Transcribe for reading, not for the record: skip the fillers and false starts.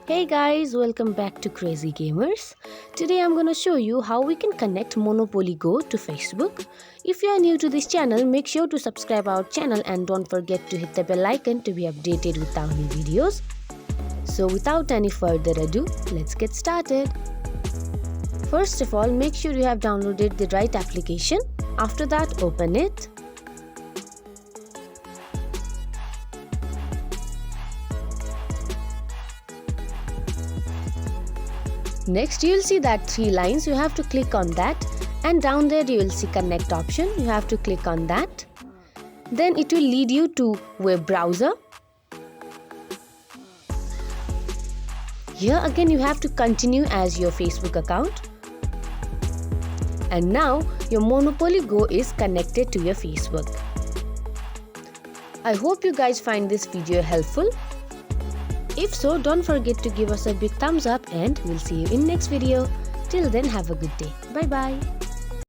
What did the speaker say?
Hey guys, welcome back to Crazy Gamers. Today I'm gonna show you how we can connect Monopoly Go to Facebook. If you are new to this channel, make sure to subscribe our channel and don't forget to hit the bell icon to be updated with our new videos. So without any further ado, let's get started. First of all, make sure you have downloaded the right application. After that, open it. Next, you will see that 3 lines. You have to click on that, and down there you will see connect option. You have to click on that. Then it will lead you to web browser. Here again you have to continue as your Facebook account. And now your Monopoly Go is connected to your Facebook. I hope you guys find this video helpful. If so, don't forget to give us a big thumbs up and we'll see you in next video. Till then, have a good day. Bye bye.